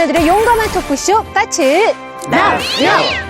소녀들의 용감한 토크쇼 까칠 남녀.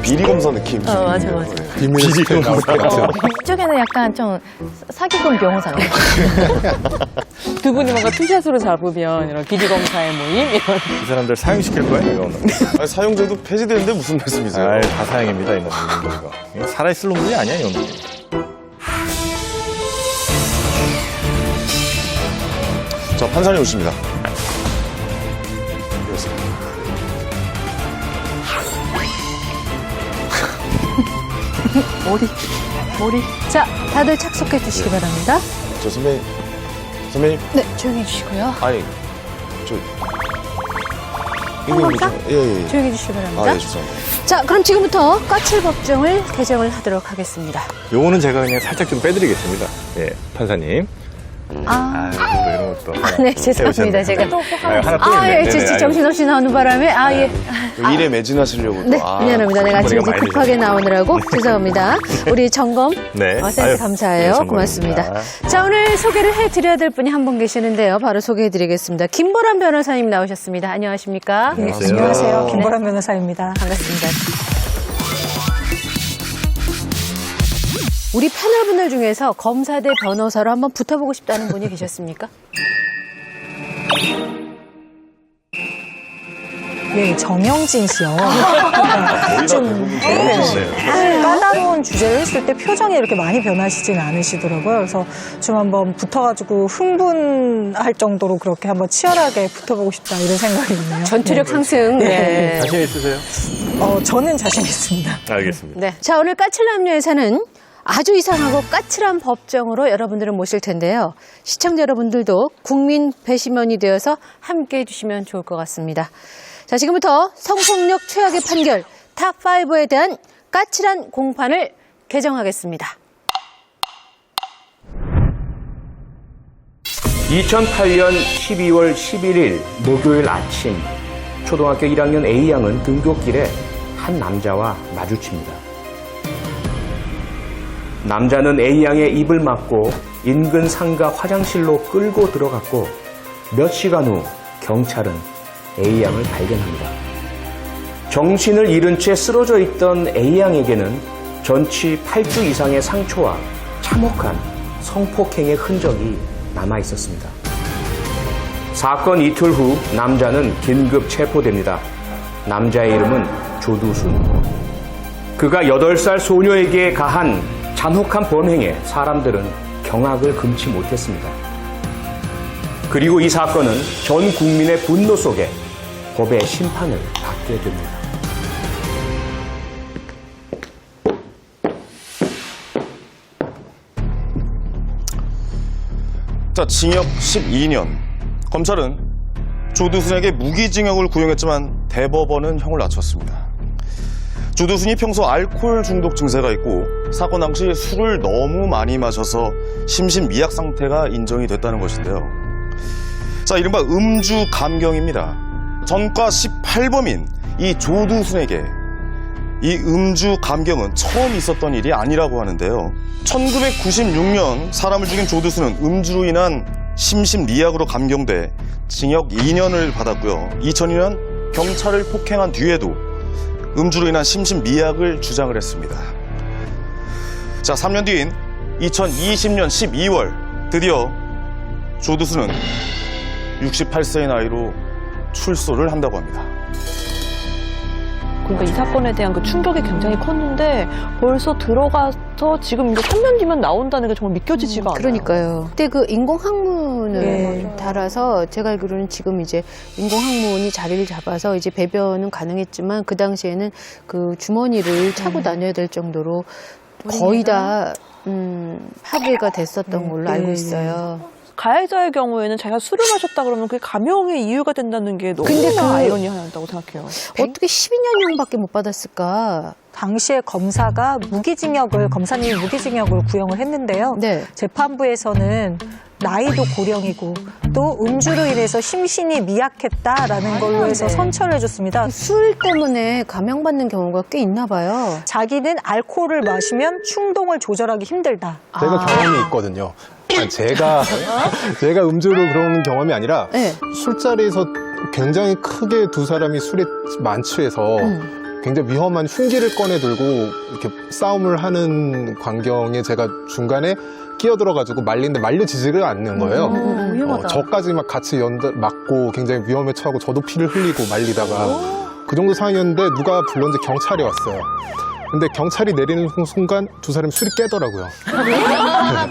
비리검사 느낌. 맞아. 비리검사 같은. 이쪽에는 약간 좀 사기꾼 변호사. 두 분이 뭔가 투샷으로 잡으면 이런 비리검사의 모임 이런. 이 사람들 사형시킬 거예요, 이거는. 아니, 사용제도 폐지되는데 무슨 말씀이세요? 아, 다 사형입니다, 이놈. 이거 살아있을 놈들이 아니야, 이놈. 자, 판사님 오십니다. 그렇습니다. 머리. 자, 다들 착석해 주시기 바랍니다. 저 선배님. 네, 조용히 해주시고요. 아니, 저. 판사? 예. 조용히 해주시기 바랍니다. 아, 예, 죄송합니다. 자, 그럼 지금부터 까칠 법정을 개정을 하도록 하겠습니다. 요거는 제가 그냥 살짝 좀 빼드리겠습니다. 예, 판사님. 이런 것도. 네, 죄송합니다. 제가 또 하나 또 예, 있네. 정신없이 나오는 바람에, 예. 일에 매진하시려고. 네, 미안합니다. 내가 지금 많이 급하게 나오느라고 죄송합니다. 우리 점검 네. 센스 아유, 감사해요. 네, 고맙습니다. 자, 오늘 소개를 해드려야 될 분이 한 분 계시는데요. 바로 소개해드리겠습니다. 김보람 변호사님 나오셨습니다. 안녕하십니까? 안녕하세요. 김보람 변호사입니다. 반갑습니다. 우리 패널분들 중에서 검사 대 변호사로 한번 붙어보고 싶다는 분이 계셨습니까? 네, 정영진 씨요. 좀 까다로운 주제를 했을 때 표정이 이렇게 많이 변하시진 않으시더라고요. 그래서 좀 한번 붙어가지고 흥분할 정도로 그렇게 한번 치열하게 붙어보고 싶다 이런 생각이 있네요. 전투력 상승. 네. 자신 있으세요? 저는 자신 있습니다. 알겠습니다. 네. 자, 오늘 까칠남녀에서는 아주 이상하고 까칠한 법정으로 여러분들을 모실 텐데요. 시청자 여러분들도 국민 배심원이 되어서 함께 해주시면 좋을 것 같습니다. 자, 지금부터 성폭력 최악의 판결 탑5에 대한 까칠한 공판을 개정하겠습니다. 2008년 12월 11일 목요일 아침 초등학교 1학년 A양은 등굣길에 한 남자와 마주칩니다. 남자는 A양의 입을 막고 인근 상가 화장실로 끌고 들어갔고 몇 시간 후 경찰은 A양을 발견합니다. 정신을 잃은 채 쓰러져 있던 A양에게는 전치 8주 이상의 상처와 참혹한 성폭행의 흔적이 남아 있었습니다. 사건 이틀 후 남자는 긴급 체포됩니다. 남자의 이름은 조두순. 그가 8살 소녀에게 가한 잔혹한 범행에 사람들은 경악을 금치 못했습니다. 그리고 이 사건은 전 국민의 분노 속에 법의 심판을 받게 됩니다. 자, 징역 12년. 검찰은 조두순에게 무기징역을 구형했지만 대법원은 형을 낮췄습니다. 조두순이 평소 알코올 중독 증세가 있고 사건 당시 술을 너무 많이 마셔서 심신미약 상태가 인정이 됐다는 것인데요. 자, 이른바 음주 감경입니다. 전과 18범인 이 조두순에게 이 음주 감경은 처음 있었던 일이 아니라고 하는데요. 1996년 사람을 죽인 조두순은 음주로 인한 심신미약으로 감경돼 징역 2년을 받았고요. 2002년 경찰을 폭행한 뒤에도 음주로 인한 심신미약을 주장을 했습니다. 자, 3년 뒤인 2020년 12월 드디어 조두순은 68세의 나이로 출소를 한다고 합니다. 그러니까 이 사건에 대한 그 충격이 굉장히 컸는데 벌써 들어가서 지금 이제 3년 뒤면 나온다는 게 정말 믿겨지지가 않아요. 그러니까요. 그때 그 인공항문을 네. 달아서 제가 알기로는 지금 이제 인공항문이 자리를 잡아서 이제 배변은 가능했지만 그 당시에는 그 주머니를 차고 다녀야 될 정도로 거의 다 파괴가 됐었던 걸로 알고 있어요. 가해자의 경우에는 자기가 술을 마셨다 그러면 그게 감형의 이유가 된다는 게 너무 근데 그- 아이러니하다고 생각해요. 어떻게 12년형밖에 못 받았을까? 당시에 검사가 검사님이 무기징역을 구형을 했는데요. 네. 재판부에서는 나이도 고령이고 또 음주로 인해서 심신이 미약했다라는 걸로 해서 선처를 해줬습니다. 술 때문에 감형받는 경우가 꽤 있나 봐요. 자기는 알코올을 마시면 충동을 조절하기 힘들다. 제가 경험이 있거든요. 아니, 제가 음주로 그러는 경험이 아니라 네. 술자리에서 굉장히 크게 두 사람이 술에 만취해서 굉장히 위험한 흉기를 꺼내 들고 이렇게 싸움을 하는 광경에 제가 중간에 끼어들어가지고 말리는데 말려지지가 않는 거예요. 저까지 막 같이 맞고 굉장히 위험에 처하고 저도 피를 흘리고 말리다가 그 정도 상황이었는데 누가 불렀는지 경찰이 왔어요. 근데 경찰이 내리는 순간 두 사람이 술이 깨더라고요.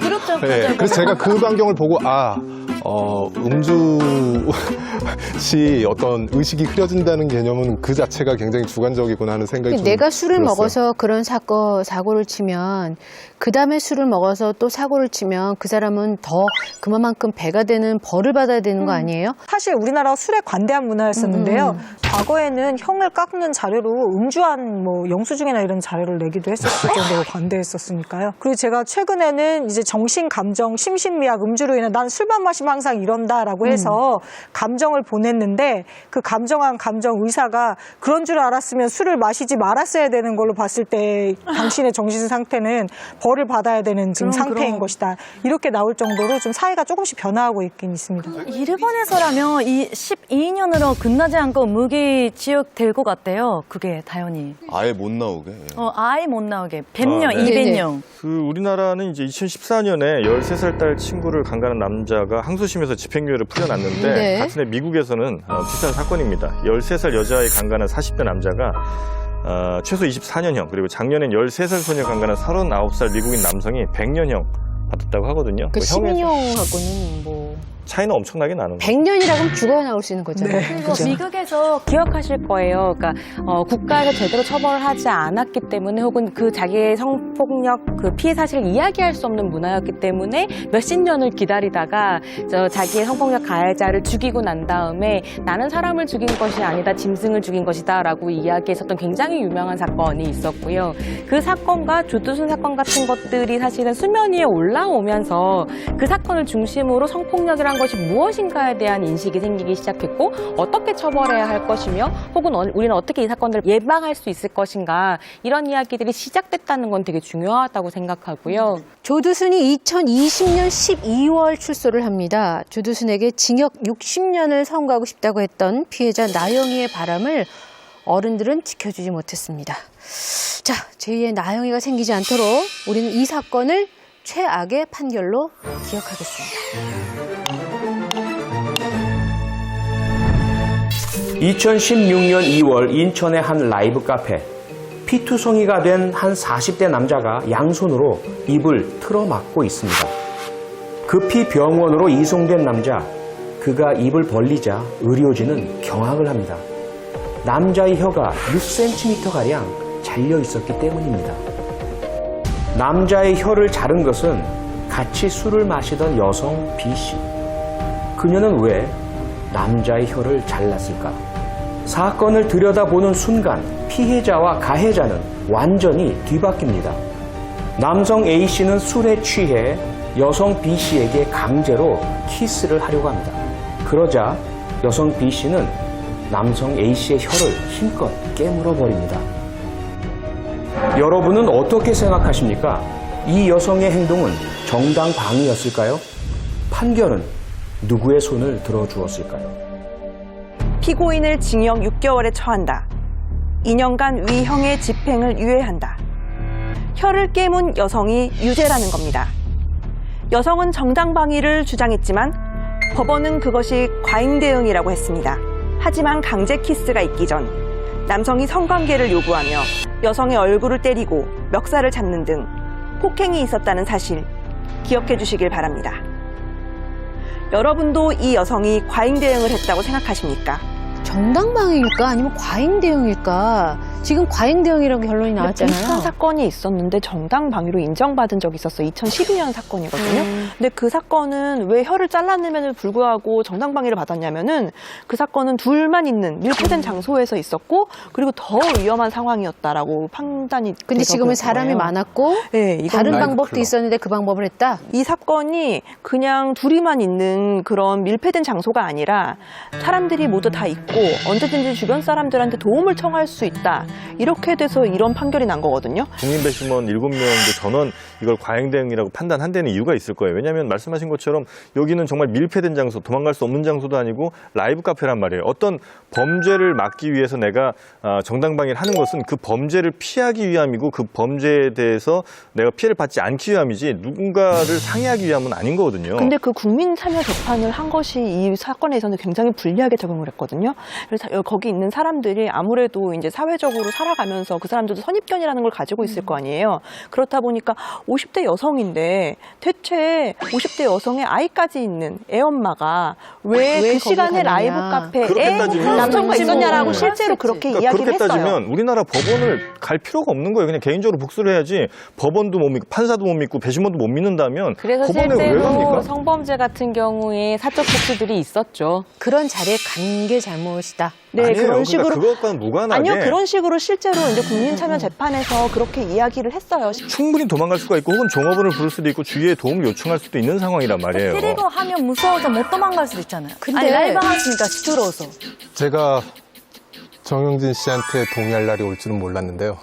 그렇죠. 네, 그래서 제가 그 광경을 보고 음주 시 어떤 의식이 흐려진다는 개념은 그 자체가 굉장히 주관적이구나 하는 생각이 좀 내가 술을 들었어요. 먹어서 그런 사고를 치면 그 다음에 술을 먹어서 또 사고를 치면 그 사람은 더 그만큼 배가 되는 벌을 받아야 되는 거 아니에요? 사실 우리나라가 술에 관대한 문화였었는데요. 과거에는 형을 깎는 자료로 음주한 영수증이나 이런 자료를 내기도 했었을 정도로 관대했었으니까요. 그리고 제가 최근에는 이제 정신, 감정, 심신미약, 음주로 인해 난 술만 마시면 항상 이런다라고 해서 감정을 보냈는데 그 감정한 감정 의사가 그런 줄 알았으면 술을 마시지 말았어야 되는 걸로 봤을 때 당신의 정신 상태는 벌을 받아야 되는 지금 상태인 것이다. 이렇게 나올 정도로 좀 사회가 조금씩 변화하고 있긴 있습니다. 일본에서라면 이 12년으로 끝나지 않고 무기징역 될 것 같아요. 그게 당연히. 아예 못 나오게. 아예 못 나오게. 100년, 아, 네. 200년. 그 우리나라는 이제 2014년에 13살 딸 친구를 강간한 남자가 항소심에서 집행유예를 풀려났는데 네. 같은 해 미국에서는 비슷한 사건입니다. 13살 여자아이 강간한 40대 남자가 최소 24년형 그리고 작년엔 13살 소녀 강간한 39살 미국인 남성이 100년형 받았다고 하거든요. 그 뭐 형의 12년하고는 뭐 차이는 엄청나게 나는 거죠. 100년이라고 하면 죽어야 나올 수 있는 거잖아요. 그죠? 미국에서 기억하실 거예요. 그러니까 국가에서 제대로 처벌하지 않았기 때문에 혹은 그 자기의 성폭력 그 피해 사실을 이야기할 수 없는 문화였기 때문에 몇십 년을 기다리다가 자기의 성폭력 가해자를 죽이고 난 다음에 나는 사람을 죽인 것이 아니다, 짐승을 죽인 것이다라고 이야기했었던 굉장히 유명한 사건이 있었고요. 그 사건과 조두순 사건 같은 것들이 사실은 수면 위에 올라오면서 그 사건을 중심으로 성폭력이란 것이 무엇인가에 대한 인식이 생기기 시작했고 어떻게 처벌해야 할 것이며 혹은 우리는 어떻게 이 사건들을 예방할 수 있을 것인가 이런 이야기들이 시작됐다는 건 되게 중요하다고 생각하고요. 조두순이 2020년 12월 출소를 합니다. 조두순에게 징역 60년을 선고하고 싶다고 했던 피해자 나영이의 바람을 어른들은 지켜주지 못했습니다. 자, 제2의 나영이가 생기지 않도록 우리는 이 사건을 최악의 판결로 기억하겠습니다. 2016년 2월 인천의 한 라이브 카페. 피투성이가 된 한 40대 남자가 양손으로 입을 틀어막고 있습니다. 급히 병원으로 이송된 남자. 그가 입을 벌리자 의료진은 경악을 합니다. 남자의 혀가 6cm가량 잘려 있었기 때문입니다. 남자의 혀를 자른 것은 같이 술을 마시던 여성 B씨. 그녀는 왜 남자의 혀를 잘랐을까? 사건을 들여다보는 순간 피해자와 가해자는 완전히 뒤바뀝니다. 남성 A씨는 술에 취해 여성 B씨에게 강제로 키스를 하려고 합니다. 그러자 여성 B씨는 남성 A씨의 혀를 힘껏 깨물어 버립니다. 여러분은 어떻게 생각하십니까? 이 여성의 행동은 정당방위였을까요? 판결은 누구의 손을 들어주었을까요? 피고인을 징역 6개월에 처한다. 2년간 위형의 집행을 유예한다. 혀를 깨문 여성이 유죄라는 겁니다. 여성은 정당방위를 주장했지만 법원은 그것이 과잉 대응이라고 했습니다. 하지만 강제 키스가 있기 전 남성이 성관계를 요구하며 여성의 얼굴을 때리고 멱살을 잡는 등 폭행이 있었다는 사실 기억해 주시길 바랍니다. 여러분도 이 여성이 과잉 대응을 했다고 생각하십니까? 정당방위일까 아니면 과잉 대응일까? 지금 과잉 대응이라고 결론이 나왔잖아요. 비슷한 사건이 있었는데 정당방위로 인정받은 적이 있었어요. 2012년 사건이거든요. 근데 그 사건은 왜 혀를 잘랐음에도 불구하고 정당방위를 받았냐면은 그 사건은 둘만 있는 밀폐된 장소에서 있었고 그리고 더 위험한 상황이었다라고 판단이 근데 돼서 지금은 그런 사람이 거예요. 많았고 네, 이건 다른 라이브 방법도 클럽. 있었는데 그 방법을 했다? 이 사건이 그냥 둘이만 있는 그런 밀폐된 장소가 아니라 사람들이 모두 다 있고 언제든지 주변 사람들한테 도움을 청할 수 있다. 이렇게 돼서 이런 판결이 난 거거든요. 국민 배심원 7명도 전원 이걸 과잉 대응이라고 판단한 데는 이유가 있을 거예요. 왜냐하면 말씀하신 것처럼 여기는 정말 밀폐된 장소, 도망갈 수 없는 장소도 아니고 라이브 카페란 말이에요. 어떤 범죄를 막기 위해서 내가 정당방위를 하는 것은 그 범죄를 피하기 위함이고 그 범죄에 대해서 내가 피해를 받지 않기 위함이지 누군가를 상해하기 위함은 아닌 거거든요. 근데 그 국민 참여 재판을 한 것이 이 사건에서는 굉장히 불리하게 작용을 했거든요. 그래서 거기 있는 사람들이 아무래도 이제 사회적으로 살아가면서 그 사람들도 선입견이라는 걸 가지고 있을 거 아니에요. 그렇다 보니까 50대 여성인데 대체 50대 여성의 아이까지 있는 애엄마가 왜 그 거기 시간에 가느냐. 라이브 그렇게 카페에 따지면 남성과 있었냐라고 음. 실제로 그렇게 그러니까 이야기를 그렇게 했어요. 따지면 우리나라 법원을 갈 필요가 없는 거예요. 그냥 개인적으로 복수를 해야지 법원도 못 믿고 판사도 못 믿고 배심원도 못 믿는다면 그래서 법원에 왜 실제로 갑니까? 성범죄 같은 경우에 사적 복수들이 있었죠. 그런 자리에 간 게 잘못이다. 네, 아니에요. 그런 식으로. 그러니까 그것과는 무관하게 아니요, 그런 식으로 실제로 이제 국민참여 재판에서 그렇게 이야기를 했어요. 충분히 도망갈 수가 있고 혹은 종업원을 부를 수도 있고 주위에 도움을 요청할 수도 있는 상황이란 말이에요. 때리고 하면 무서워서 못 도망갈 수도 있잖아요. 근데- 아니 라이브 하시니까 시끄러워서. 제가 정영진 씨한테 동의할 날이 올 줄은 몰랐는데요.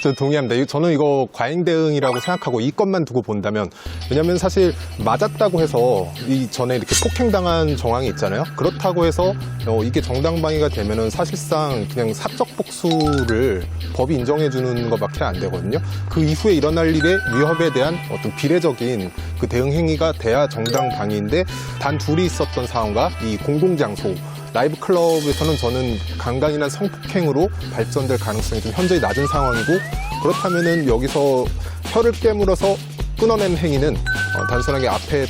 저 동의합니다. 저는 이거 과잉 대응이라고 생각하고 이 건만 두고 본다면, 왜냐하면 사실 맞았다고 해서 이 전에 이렇게 폭행당한 정황이 있잖아요. 그렇다고 해서 이게 정당방위가 되면은 사실상 그냥 사적 복수를 법이 인정해주는 것밖에 안 되거든요. 그 이후에 일어날 일의 위협에 대한 어떤 비례적인 그 대응 행위가 돼야 정당방위인데, 단 둘이 있었던 상황과 이 공공장소 라이브 클럽에서는 저는 강간이나 성폭행으로 발전될 가능성이 좀 현저히 낮은 상황이고, 그렇다면은 여기서 혀를 깨물어서 끊어낸 행위는 단순하게 앞에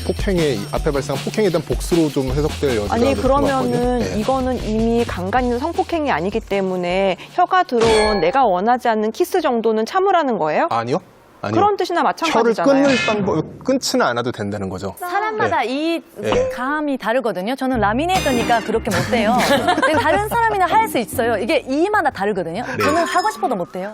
발생한 폭행에 대한 복수로 좀 해석될 여지가 아니 높은 것 같거든요. 그러면은 네. 이거는 이미 강간이나 성폭행이 아니기 때문에 혀가 들어온 내가 원하지 않는 키스 정도는 참으라는 거예요? 아니요. 그런 뜻이나 혀를 마찬가지잖아요. 끊지는 않아도 된다는 거죠. 사람마다 이 네. 감이 다르거든요. 저는 라미네이터니까 그렇게 못해요. 근데 다른 사람이나 할 수 있어요. 이게 이마다 다르거든요. 저는 하고 싶어도 못해요.